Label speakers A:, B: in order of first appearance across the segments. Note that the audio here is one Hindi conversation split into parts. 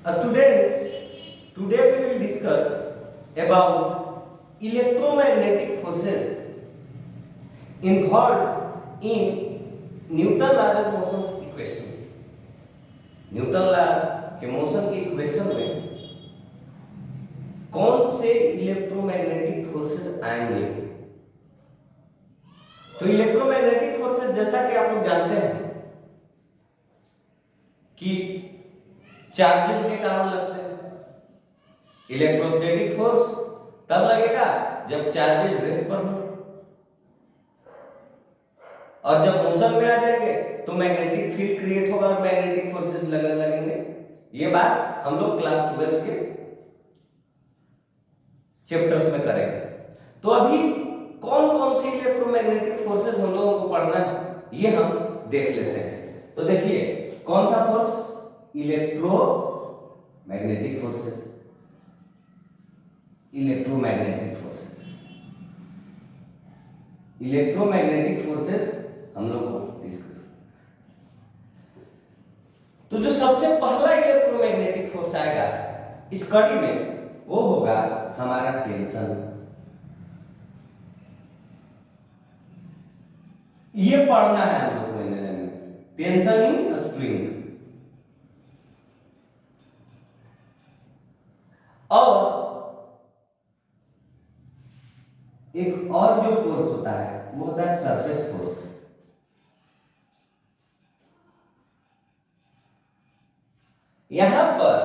A: Students, today we will discuss about electromagnetic forces involved in Newton law of motion equation. Newton law के मोशन के इक्वेशन में कौन से इलेक्ट्रोमैग्नेटिक फोर्सेस आएंगे? तो इलेक्ट्रोमैग्नेटिक फोर्सेस जैसा कि आप लोग जानते हैं कि चार्जेस के कारण लगते हैं। इलेक्ट्रोस्टैटिक फोर्स तब लगेगा जब चार्जेस रेस्ट पर होंगे, और जब मोशन में आ जाएंगे तो मैग्नेटिक फील्ड क्रिएट होगा और मैग्नेटिक फोर्सेस लगने लगेंगे। ये बात हम लोग क्लास 12 के चैप्टर्स में करेंगे। तो अभी कौन कौन से इलेक्ट्रोमैग्नेटिक फोर्सेस हम लोगों को पढ़ना है ये हम देख लेते हैं। तो देखिए कौन सा force? Electromagnetic forces. Electromagnetic forces, electromagnetic forces हम लोग को डिस्कस। तो जो सबसे पहला इलेक्ट्रोमैग्नेटिक फोर्स आएगा इस कड़ी में वो होगा हमारा टेंशन। ये पढ़ना है हम लोग को में, टेंशन इन स्ट्रिंग। और एक और जो फोर्स होता है वो होता है सरफेस फोर्स। यहां पर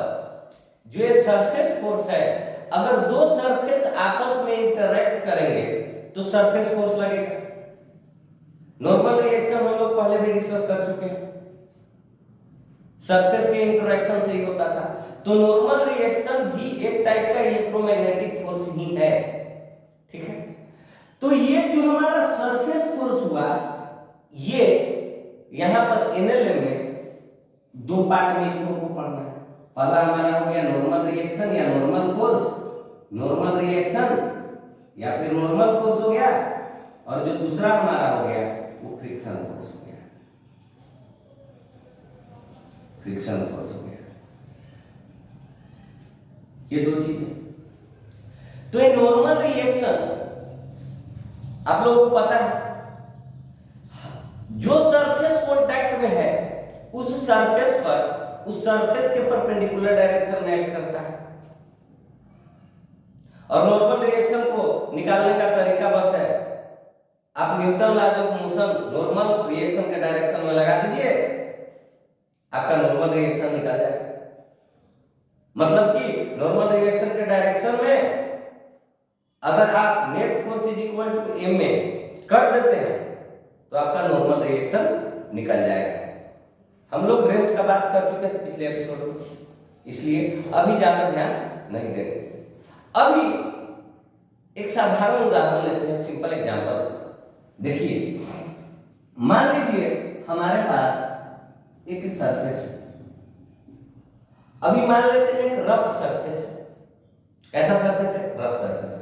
A: जो ये सरफेस फोर्स है, अगर दो सरफेस आपस में इंटरैक्ट करेंगे तो सरफेस फोर्स लगेगा। नॉर्मल रिएक्शन हम लोग पहले भी डिस्कस कर चुके हैं, सरफेस के इंटरैक्शन से ही होता था। तो नॉर्मल रिएक्शन भी एक टाइप का इलेक्ट्रोमैग्नेटिक फोर्स ही है, ठीक है। तो ये जो हमारा सरफेस फोर्स हुआ, ये यहां पर एनएलएम में दो पार्ट में इसको पढ़ना है। पहला हमारा हो गया नॉर्मल रिएक्शन या नॉर्मल फोर्स, नॉर्मल रिएक्शन या फिर नॉर्मल फोर्स हो गया, और जो दूसरा हमारा हो गया वो फ्रिक्शन फोर्स हो गया, फ्रिक्शन फोर्स हो गया। ये दो चीजें। तो ये नॉर्मल रिएक्शन आप लोगों को पता है, जो सरफेस कांटेक्ट में है उस सरफेस पर, उस सरफेस के परपेंडिकुलर डायरेक्शन में एक्ट करता है। और नॉर्मल रिएक्शन को निकालने का तरीका बस है, आप Newton law of motion normal reaction के डायरेक्शन में लगा दीजिए, आपका नॉर्मल रिएक्शन निकल जाएगा। मतलब कि नॉर्मल रिएक्शन के डायरेक्शन में अगर आप net force is equal to m में कर देते हैं तो आपका नॉर्मल रिएक्शन निकल जाएगा। हम लोग रेस्ट का बात कर चुके थे पिछले एपिसोड में, इसलिए अभी ज्यादा ध्यान नहीं देंगे। अभी एक साधारण उदाहरण लेते हैं, सिंपल एग्जांपल। देखिए मान लीजिए हमारे पास एक सरफेस है, अभी मान लेते हैं एक रफ सरफेस है। कैसा सरफेस है? रफ सरफेस है।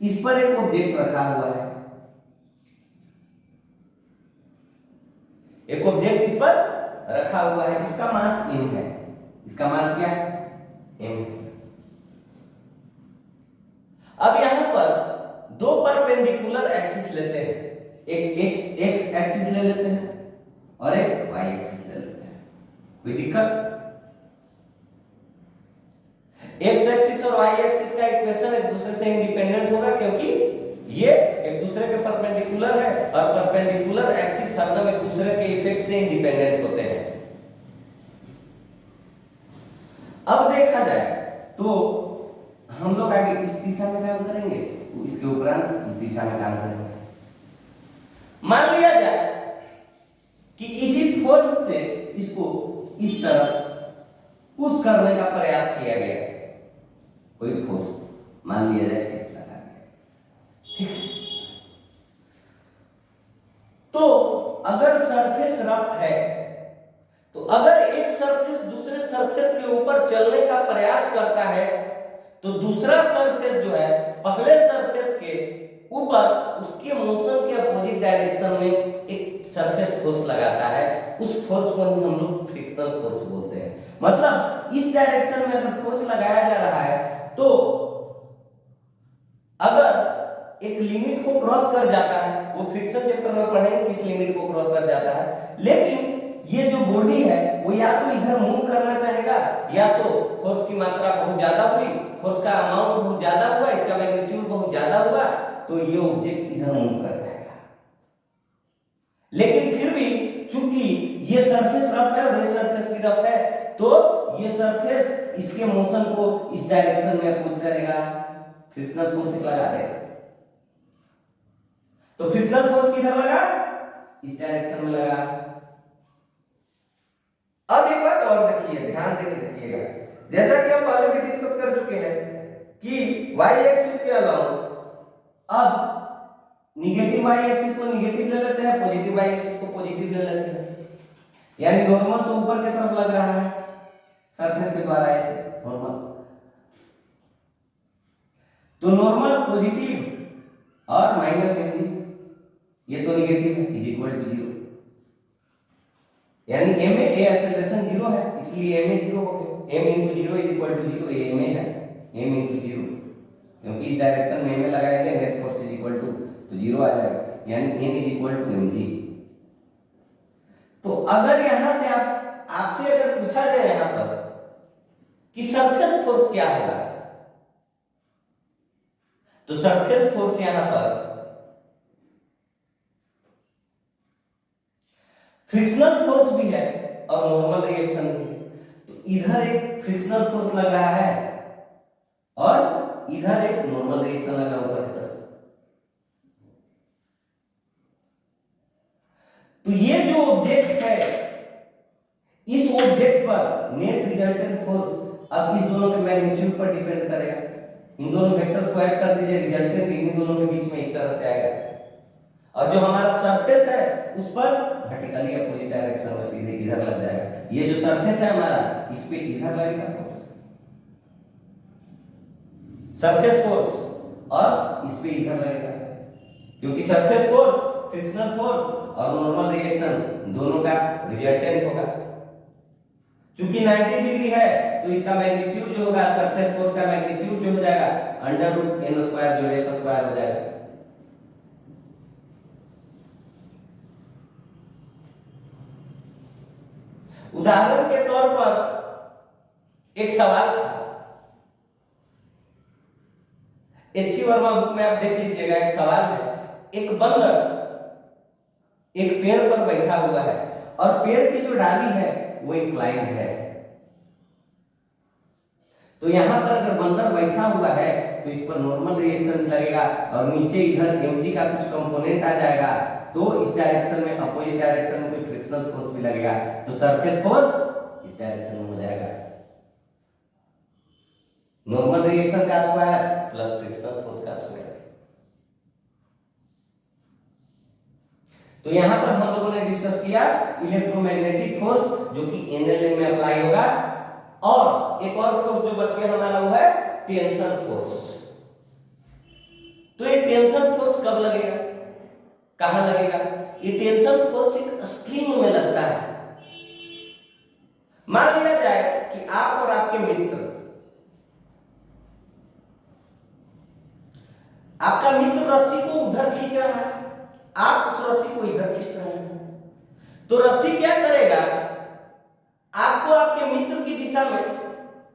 A: इस पर एक ऑब्जेक्ट रखा हुआ है, एक ऑब्जेक्ट इस पर रखा हुआ है, इसका मास m है। इसका मास क्या है? m है। अब यहां पर दो परपेंडिकुलर एक्सिस लेते हैं, एक x एक्सिस ले लेते हैं और एक y एक्सिस ले लेते हैं। कोई दिक्कत? x एक्सिस और y एक्सिस का इक्वेशन एक दूसरे से इंडिपेंडेंट होगा, क्योंकि ये एक दूसरे के परपेंडिकुलर है और परपेंडिकुलर एक्सिस हरदम एक दूसरे के इफेक्ट से इंडिपेंडेंट होते हैं। अब देखा जाए तो हम लोग आगे इस दिशा में काम करेंगे, इसके उपरांत इस दिशा में काम करेंगे। मान लिया जाए कि किसी फोर्स से इसको इस तरफ पुश करने का प्रयास किया गया, कोई फोर्स मान लिया जाए F लगा दिया, ठीक है। तो अगर सरफेस रफ है, तो अगर एक सरफेस दूसरे सरफेस के ऊपर चलने का प्रयास करता है तो दूसरा सरफेस जो है पहले सरफेस के ऊपर उसके मोशन के अपोजिट डायरेक्शन में एक सरफेस फोर्स लगाता है, उस फोर्स को ही हम लोग फ्रिक्शनल फोर्स बोलते हैं। मतलब इस डायरेक्शन में अगर फोर्स लगाया जा रहा है तो अगर एक लिमिट को क्रॉस कर जाता है, वो फ्रिक्शन चैप्टर में पढ़ेंगे किस लिमिट को क्रॉस कर जाता है, लेकिन ये जो बॉडी है वो या तो इधर मूव करना चाहेगा, या तो फोर्स की मात्रा बहुत ज्यादा हुई, फोर्स का अमाउंट बहुत ज्यादा हुआ, इसका मैग्नीट्यूड बहुत ज्यादा हुआ, तो ये ऑब्जेक्ट इधर मूव कर जाएगा। लेकिन फिर भी चूंकि ये सरफेस रफ है और ये सरफेस भी रफ है, तो ये सरफेस इसके मोशन को इस डायरेक्शन में अपोज करेगा, फ्रिक्शनल फोर्स लगा देगा। तो फ्रिक्शनल फोर्स किधर लगा? इस डायरेक्शन में लगा। अब एक बात और देखिए, ध्यान देके देखिएगा, जैसा कि हम पहले भी डिस्कस कर चुके हैं कि वाई एक्सिस के अलावा अब निगेटिव वाई एक्सिस को निगेटिव ले लेते हैं, पॉजिटिव वाई एक्सिस को पॉजिटिव ले लेते हैं। यानी नॉर्मल तो ऊपर की तरफ लग रहा है सरफेस के द्वारा, ऐसे नॉर्मल, तो नॉर्मल पॉजिटिव और माइनस एम, ये तो निगेटिव है, इज इक्वल टू 0, यानी m में a एक्सेलरेशन 0 है, इसलिए m में 0 हो गया, m into 0 is equal to 0, ये m है, m into 0, क्योंकि इस डायरेक्शन में m लगाएंगे net force is equal to, तो 0 आ जाएगा, यानी m is equal to mg। तो अगर यहां से आपसे अगर पूछा जाए यहां पर कि सरफेस फोर्स क्या होगा, तो सरफेस फोर्स यहां पर फ्रिक्शनल फोर्स भी है और नॉर्मल रिएक्शन भी है। तो इधर एक फ्रिक्शनल फोर्स लग रहा है और इधर एक नॉर्मल रिएक्शन लगा ऊपर की तरफ। तो ये जो ऑब्जेक्ट है, इस ऑब्जेक्ट पर नेट रिजल्टेंट फोर्स अब इस दोनों के मैग्नीट्यूड पर डिपेंड करेगा। इन दोनों वेक्टर्स को ऐड कर दीजिए, रिजल्टेंट इन दोनों के बीच में इस तरह से आएगा, और जो हमारा सरफेस है उस पर वर्टिकली अपोजिट डायरेक्शन में सीधे इधर लग जाएगा। ये जो सरफेस है हमारा, इस पे इधर लगेगा फोर्स, सरफेस फोर्स, और इस पे इधर लगेगा, क्योंकि सरफेस फोर्स, फ्रिक्शनल फोर्स और नॉर्मल रिएक्शन दोनों का रिजल्टेंट होगा। क्योंकि 90 डिग्री है तो इसका मैग्नीट्यूड जो होगा, सरफेस फोर्स का मैग्नीट्यूड जो हो जाएगा √n² जो f² हो जाएगा। उदाहरण के तौर पर एक सवाल था, एच.सी. वर्मा बुक में आप देख लीजिएगा, एक सवाल है, एक बंदर एक पेड़ पर बैठा हुआ है और पेड़ की जो डाली है वो इंक्लाइंड है। तो यहां पर अगर बंदर बैठा हुआ है तो इस पर नॉर्मल रिएक्शन लगेगा और नीचे इधर mg का कुछ कंपोनेंट आ जाएगा, तो इस डायरेक्शन में अपोजिट डायरेक्शन में कोई फ्रिक्शनल फोर्स भी लगेगा, तो सरफेस फोर्स इस डायरेक्शन में हो जाएगा, नॉर्मल रिएक्शन का स्क्वायर प्लस फ्रिक्शनल फोर्स का स्क्वायर। तो यहां पर हम लोगों ने डिस्कस किया इलेक्ट्रोमैग्नेटिक फोर्स जो कि एनएलएम में अप्लाई होगा, और एक और फोर्स जो बच गया हमारा वो है टेंशन फोर्स। तो ये टेंशन फोर्स कब लगेगा, कहां लगेगा? ये टेंशन फोर्स एक स्ट्रिंग में लगता है। मान लिया जाए कि आप और आपके मित्र, आपका मित्र रस्सी को उधर खींच रहा है, आप उस रस्सी को इधर खींच रहे हैं, तो रस्सी क्या करेगा? आपको आपके मित्र की दिशा में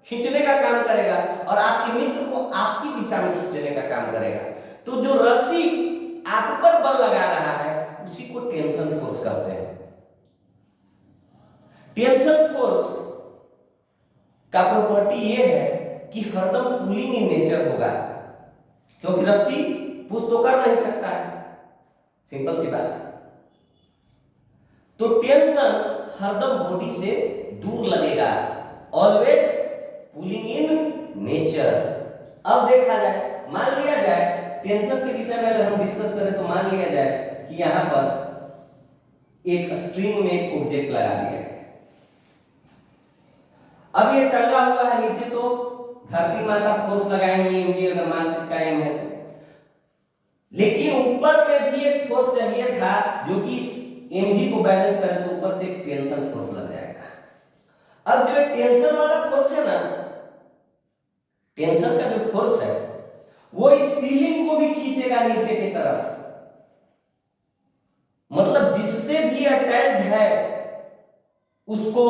A: खींचने का काम करेगा और आपके मित्र को आपकी दिशा में खींचने का काम करेगा। तो जो रस्सी आप पर बल लगा रहा है उसी को टेंशन फोर्स कहते हैं। टेंशन फोर्स का प्रॉपर्टी ये है कि हरदम पुलिंग इन नेचर होगा, क्योंकि रस्सी पुश तो कर नहीं सकता है, सिंपल सी बात। तो टेंशन हरदम बॉडी से दूर लगेगा, ऑलवेज पुलिंग इन नेचर। अब देखा जाए, मान लिया जाए टेंशन के विषय में अगर हम डिस्कस करें तो मान लिया जाए कि यहां पर एक स्ट्रिंग में एक ऑब्जेक्ट लगा दिया है। अब ये टंगा हुआ है नीचे, तो धरती माता फोर्स लगाएंगे mg, अगर मास इसका m है, लेकिन ऊपर में भी एक फोर्स चाहिए था जो कि mg को बैलेंस करें तो ऊपर से एक टेंशन फोर्स लग जाएगा। अब जो टेंशन वाला फोर्स है ना, टेंशन का जो फोर्स है वो इस सीलिंग को भी खींचेगा नीचे की तरफ, मतलब जिससे भी अटैच्ड है उसको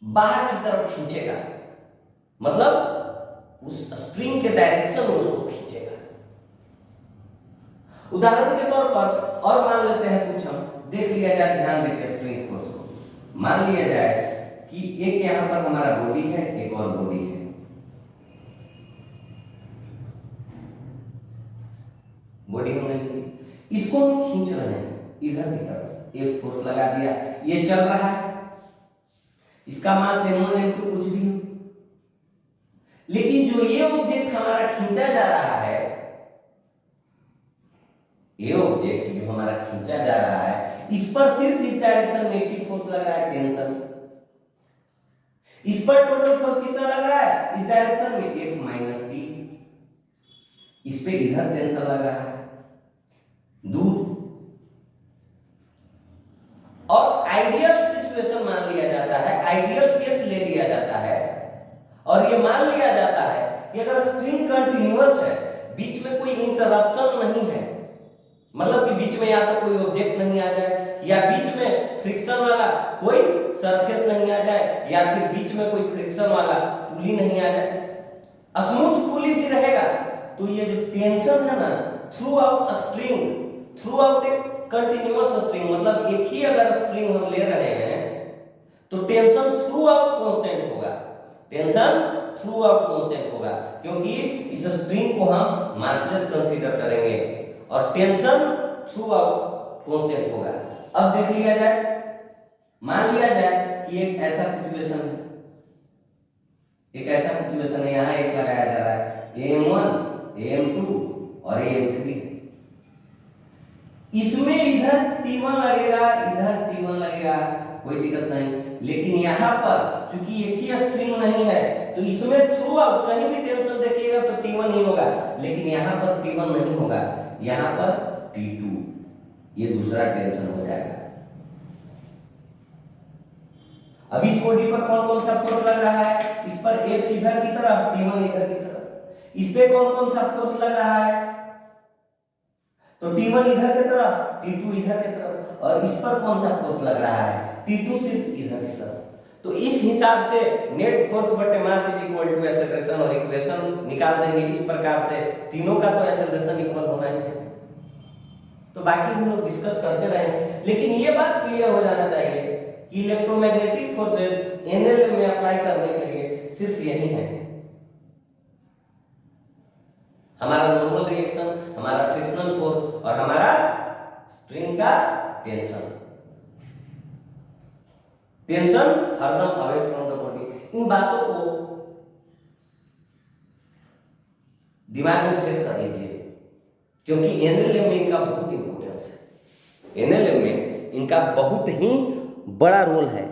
A: बाहर की तरफ खींचेगा, मतलब उस स्प्रिंग के डायरेक्शन में उसको खींचेगा। उदाहरण के तौर पर और मान लेते हैं कुछ, हम देख लिया जाए, ध्यान देकर स्प्रिंग फोर्स को मान लिया जाए कि एक यहां पर हमारा बॉडी है, एक और बॉडी है, बॉडी होने लगी, इसको हम खींच रहे हैं इधर की तरफ, एक फोर्स लगा दिया, ये चल रहा है, इसका मास m1 m2 कुछ भी हो, लेकिन जो ये ऑब्जेक्ट हमारा खींचा जा रहा है, ये ऑब्जेक्ट जो हमारा खींचा जा रहा है, इस पर सिर्फ इस डायरेक्शन में एक ही फोर्स लग रहा है, टेंशन। इस पर टोटल फोर्स कितना लग रहा है, इस डायरेक्शन में F माइनस टी, इस पे इधर टेंशन लग रहा है दूर। और आइडियल सिचुएशन मान लिया जाता है, आइडियल केस ले लिया जाता है और ये मान लिया जाता है कि अगर स्प्रिंग कंटिन्यूअस है, बीच में कोई इंटरप्शन नहीं है, मतलब कि बीच में या तो कोई ऑब्जेक्ट नहीं आ जाए, या बीच में फ्रिक्शन वाला कोई सरफेस नहीं आ जाए, या फिर बीच में कोई फ्रिक्शन वाला पुली नहीं आ जाए, स्मूथ पुली भी रहेगा, तो ये जो टेंशन है ना through out spring, through out ए कंटिन्यूअस स्प्रिंग, मतलब एक ही अगर स्प्रिंग हम ले रहे हैं तो टेंशन थ्रू आउट कांस्टेंट होगा, टेंशन थ्रू आउट कांस्टेंट होगा, क्योंकि इस स्प्रिंग को हम मासलेस कंसीडर करेंगे और टेंशन थ्रू आउट कांस्टेंट होगा। अब देख लिया जाए, मान लिया जाए कि एक ऐसा सिचुएशन है, एक ऐसा सिचुएशन है, यहां एक लगाया जा रहा है AM1 AM2 और AM3, इसमें इधर T1 लगेगा, इधर T1 लगेगा, कोई दिक्कत नहीं, लेकिन यहां पर चूंकि एक ही स्प्रिंग नहीं है तो इसमें थ्रू आउट कहीं भी टेंशन देखिएगा तो T1 ही होगा, लेकिन यहां पर T1 नहीं होगा, यहां पर T2, ये दूसरा टेंशन हो जाएगा। अब इस बॉडी पर कौन कौन सा फोर्स लग रहा है, इस पर F इधर की तरफ, T1 इधर की तरफ, इस पे कौन कौन सा फोर्स लग रहा है, तो T1 इधर की तरफ, T2 इधर की तरफ, और इस पर कौन सा फोर्स लग रहा है, T2 सिर्फ इधर की तरफ। तो इस हिसाब से नेट फोर्स बटे mass is equal to acceleration, और इक्वेशन निकाल देंगे इस प्रकार से, तीनों का तो एक्सेलरेशन इक्वल होना है, तो बाकी हम लोग डिस्कस करते रहे, लेकिन ये बात क्लियर हो जाना चाहिए कि इलेक्ट्रोमैग्नेटिक फोर्सेस एनएल में अप्लाई करने के लिए सिर्फ यही है, हमारा नॉर्मल रिएक्शन, हमारा फ्रिक्शनल फोर्स और हमारा स्प्रिंग का टेंशन। टेंशन हरदम अवे फ्रॉम द बॉडी, इन बातों को दिमाग में सेट कर लीजिए, क्योंकि एनएलएम में इनका बहुत इंपॉर्टेंस है, एनएलएम में इनका बहुत ही बड़ा रोल है।